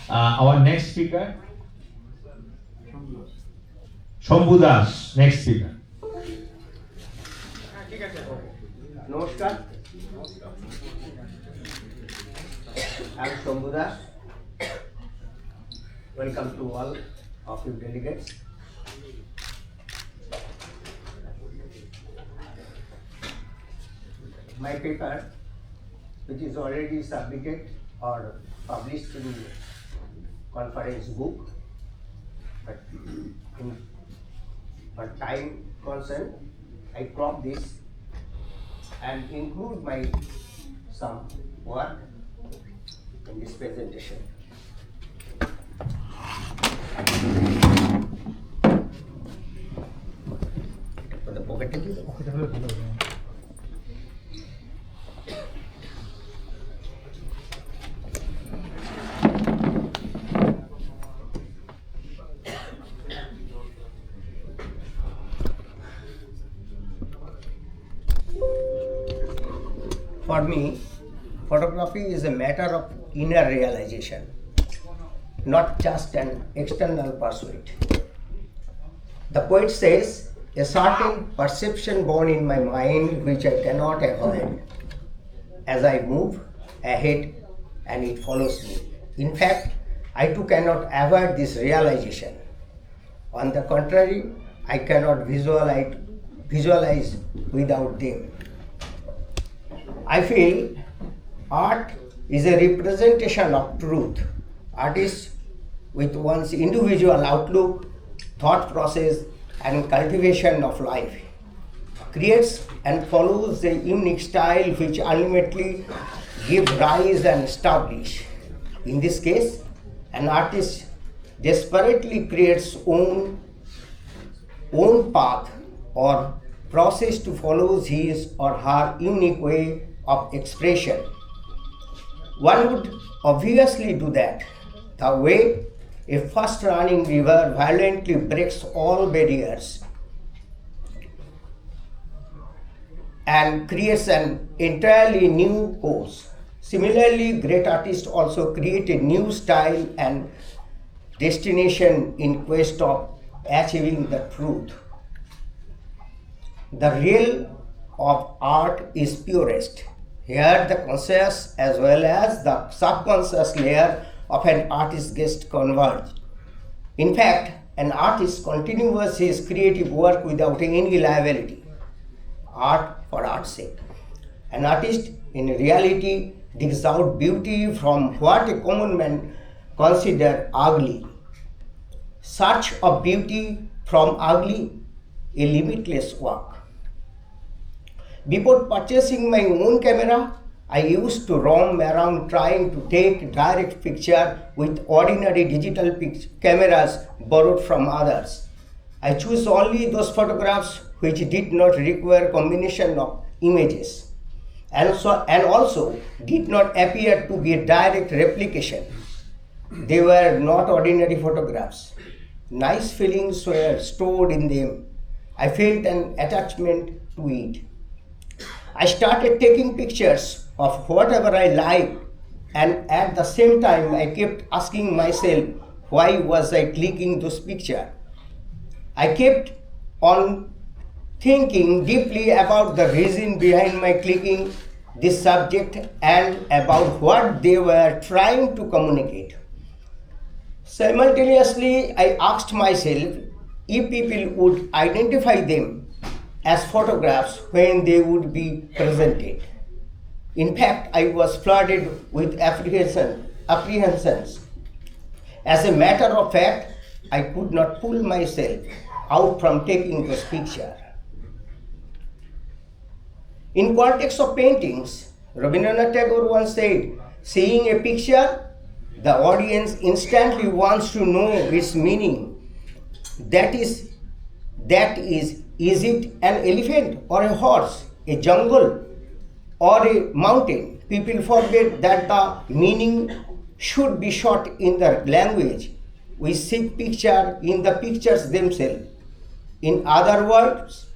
Our next speaker, Sambhu Das, next speaker. Namaskar. I am Sambhu Das. Welcome to all of you delegates. My paper, which is already submitted or published in conference book, but for time concern, I crop this and include my some work in this presentation. For the pocket For me, photography is a matter of inner realization, not just an external pursuit. The poet says, a certain perception born in my mind which I cannot avoid as I move ahead and it follows me. In fact, I too cannot avoid this realization. On the contrary, I cannot visualize without them. I feel art is a representation of truth. Artists with one's individual outlook, thought process and cultivation of life creates and follows a unique style which ultimately gives rise and establish. In this case, an artist desperately creates own path or process to follow his or her unique way of expression. One would obviously do that the way a fast running river violently breaks all barriers and creates an entirely new course. Similarly, great artists also create a new style and destination in quest of achieving the truth. The realm of art is purest. Here the conscious as well as the subconscious layer of an artist gets converged. In fact, an artist continues his creative work without any liability. Art for art's sake. An artist in reality digs out beauty from what a common man considers ugly. Search of beauty from ugly, a limitless work. Before purchasing my own camera, I used to roam around trying to take direct picture with ordinary digital cameras borrowed from others. I chose only those photographs which did not require combination of images and also did not appear to be a direct replication. They were not ordinary photographs. Nice feelings were stored in them. I felt an attachment to it. I started taking pictures of whatever I liked, and at the same time I kept asking myself, why was I clicking those pictures? I kept on thinking deeply about the reason behind my clicking this subject and about what they were trying to communicate. Simultaneously, I asked myself if people would identify them as photographs when they would be presented. In fact, I was flooded with apprehensions. As a matter of fact, I could not pull myself out from taking this picture. In context of paintings, Rabindranath Tagore once said, seeing a picture, the audience instantly wants to know its meaning. That is, is it an elephant or a horse, a jungle or a mountain? People forget that the meaning should be shot in the language. We seek picture in the pictures themselves. In other words,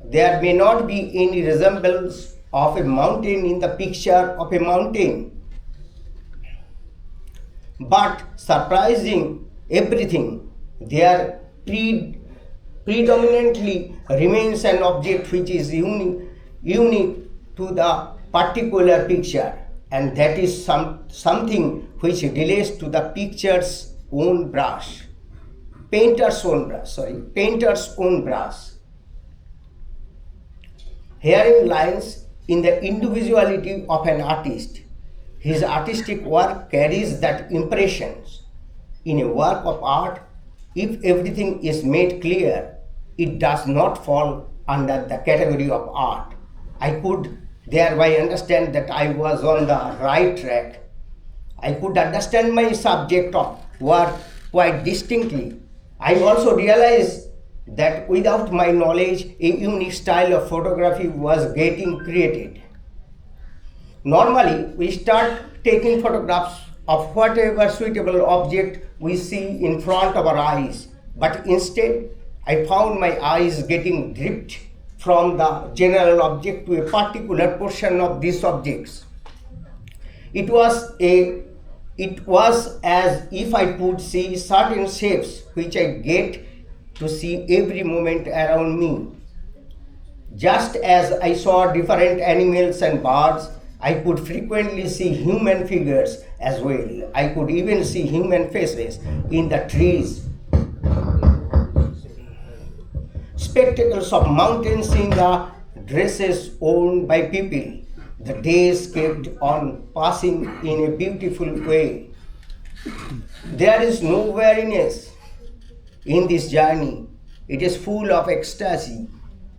there may not be any resemblance of a mountain in the picture of a mountain. But surprising everything, there predominantly remains an object which is unique to the particular picture, and that is something which relates to the picture's own brush, painter's own brush. Herein lies in the individuality of an artist. His artistic work carries that impressions. In a work of art, if everything is made clear, it does not fall under the category of art. I could thereby understand that I was on the right track. I could understand my subject of work quite distinctly. I also realized that without my knowledge, a unique style of photography was getting created. Normally, we start taking photographs of whatever suitable object we see in front of our eyes, but instead, I found my eyes getting drift from the general object to a particular portion of these objects. It was as if I could see certain shapes which I get to see every moment around me. Just as I saw different animals and birds, I could frequently see human figures as well. I could even see human faces in the trees. Spectacles of mountains in the dresses worn by people. The days kept on passing in a beautiful way. There is no weariness in this journey. It is full of ecstasy.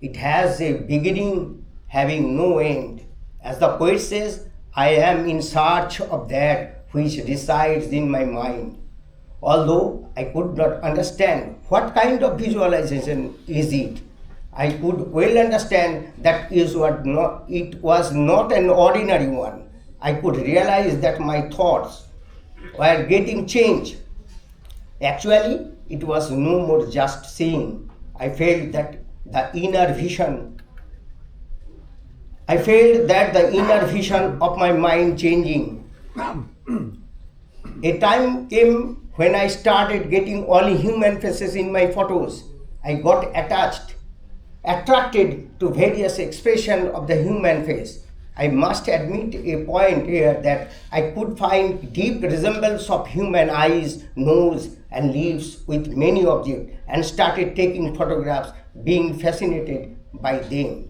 It has a beginning having no end. As the poet says, I am in search of that which resides in my mind. Although I could not understand what kind of visualization is it, I could well understand that it was not an ordinary one. I could realize that my thoughts were getting changed. Actually, it was no more just seeing. I felt that the inner vision of my mind changing. A time came when I started getting only human faces in my photos. I got attracted to various expressions of the human face. I must admit a point here that I could find deep resemblance of human eyes, nose, and lips with many objects, and started taking photographs, being fascinated by them.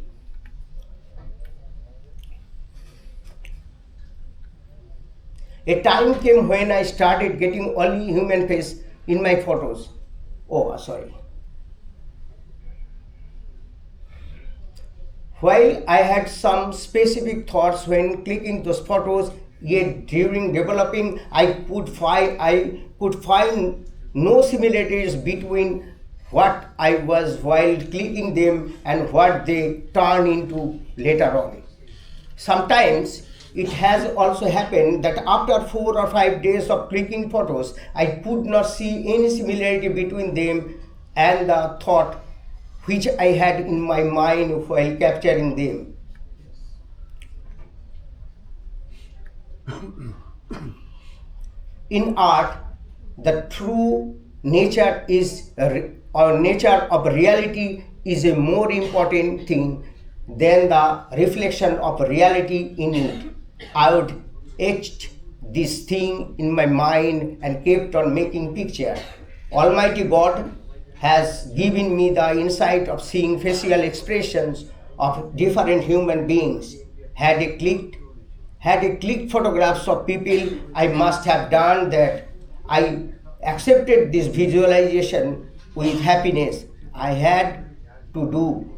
A time came when I started getting only human face in my photos. While I had some specific thoughts when clicking those photos, yet during developing, I could find no similarities between what I was while clicking them and what they turned into later on. Sometimes it has also happened that after 4 or 5 days of clicking photos, I could not see any similarity between them and the thought which I had in my mind while capturing them. In art, the true nature of reality is a more important thing than the reflection of reality in it. I would etched this thing in my mind and kept on making pictures. Almighty God has given me the insight of seeing facial expressions of different human beings. Had I clicked photographs of people, I must have done that. I accepted this visualization with happiness. I had to do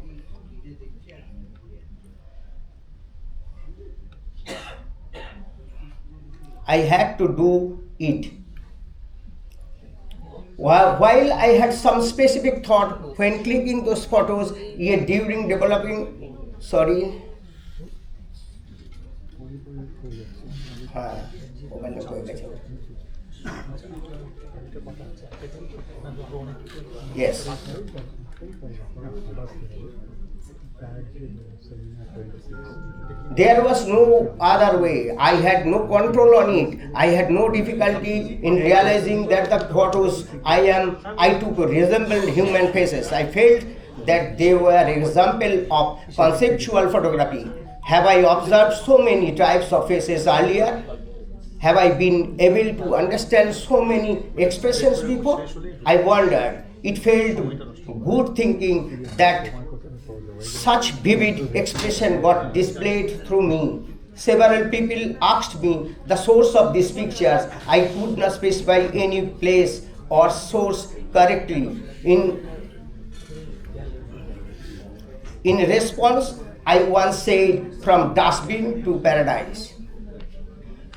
it. While I had some specific thought when clicking those photos, yet during developing, yes. There was no other way. I had no control on it. I had no difficulty in realizing that the photos I took resembled human faces. I felt that they were an example of conceptual photography. Have I observed so many types of faces earlier? Have I been able to understand so many expressions before? I wondered. It felt good thinking that such vivid expression got displayed through me. Several people asked me the source of these pictures. I could not specify any place or source correctly. In response, I once said, from dustbin to paradise.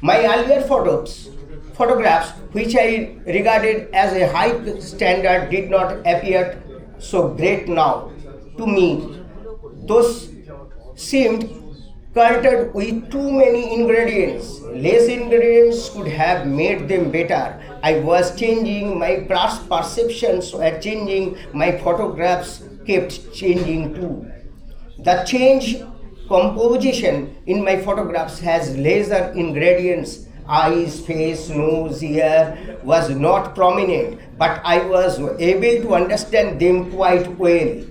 My earlier photographs, which I regarded as a high standard, did not appear so great now. To me, those seemed cluttered with too many ingredients. Less ingredients could have made them better. I was changing, my perceptions were changing, my photographs kept changing too. The change composition in my photographs has lesser ingredients. Eyes, face, nose, ear was not prominent, but I was able to understand them quite well.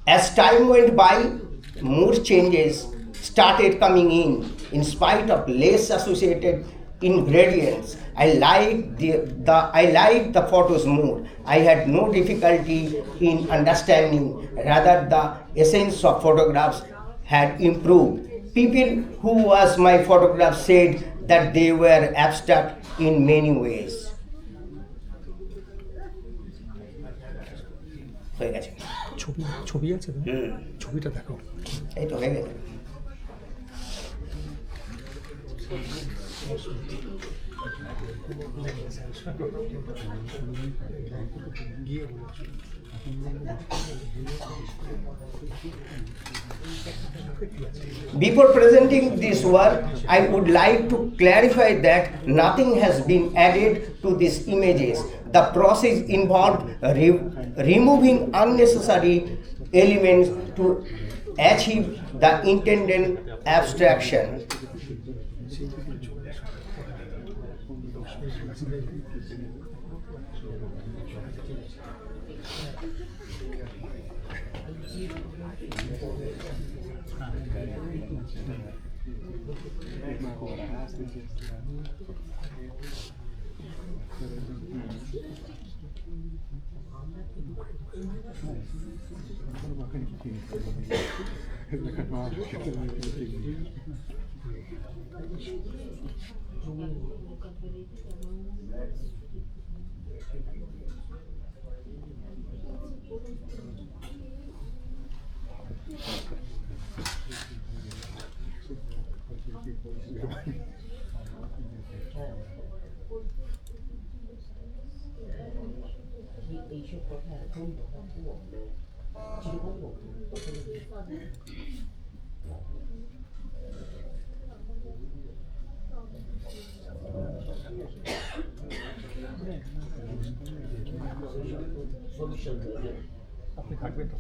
As time went by, more changes started coming in spite of less associated ingredients. I liked the photos more. I had no difficulty in understanding. Rather, the essence of photographs had improved. People who watched my photographs said that they were abstract in many ways. হয়ে গেছে ছবি আছে ছবিটা দেখো এই তো হয়ে গেছে Before presenting this work, I would like to clarify that nothing has been added to these images. The process involved removing unnecessary elements to achieve the intended abstraction. আপনি থাকবেন তো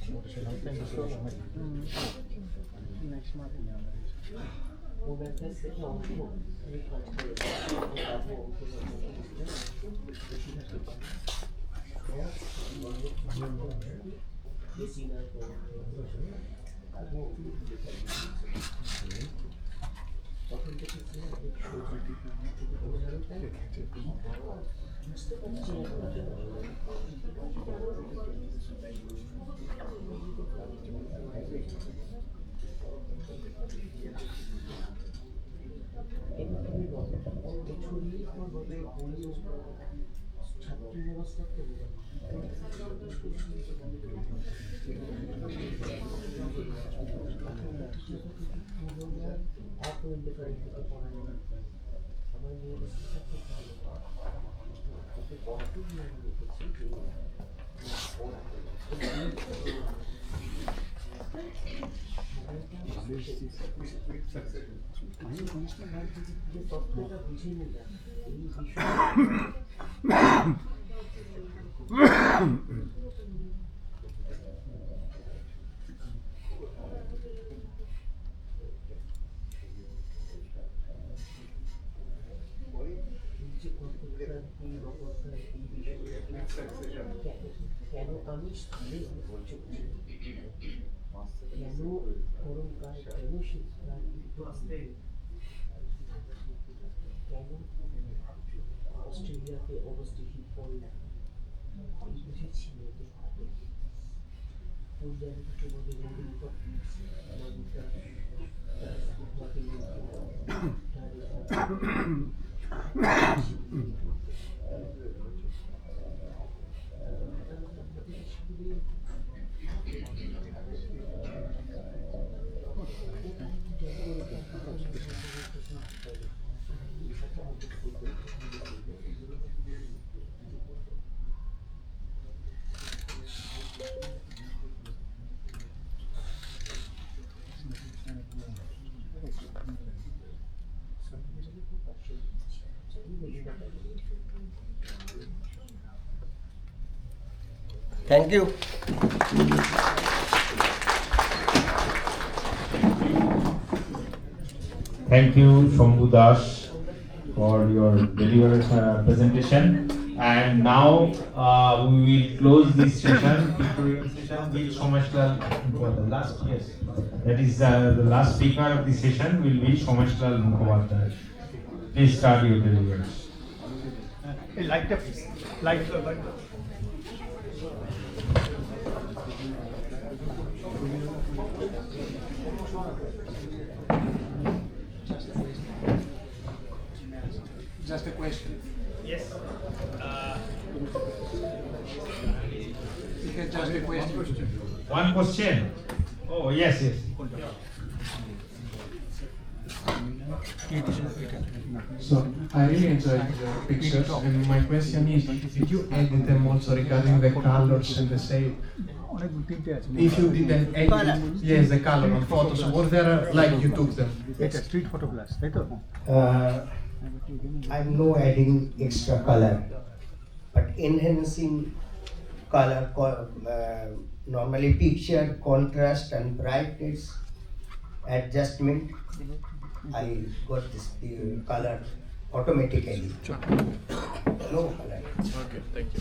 যে কলকাতার এই অবস্থার এই বিষয়টা কেন আমি স্থলে চলছি, কেন গরমকাল, কেন শীতকাল, কেন অস্ট্রেলিয়াতে অবস্থিত পড়লাম বুঝেছি মেয়েদের হাতে ওই জায়গাটাকে বলে Thank you. Thank you, Sambhu Das, for your delivered presentation. And now we will close this session, pictorial session, with Someshlal for the last, yes. That is the last speaker of the session will be Someshlal Mukhopadhyay. Please start your deliveries. Just a question. Yes. You can just a question. One question. Oh, yes, yes. So I really enjoyed the pictures, and my question is, did you edit them also regarding the colors and the shape? If you didn't edit, yes, the color on photos, were there like you took them? Street photographs, right? I'm no adding extra color, but enhancing color, normally picture, contrast and brightness, adjustment. I got this color automatically. No color. Okay, thank you.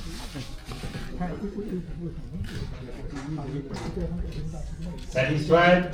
Satisfied?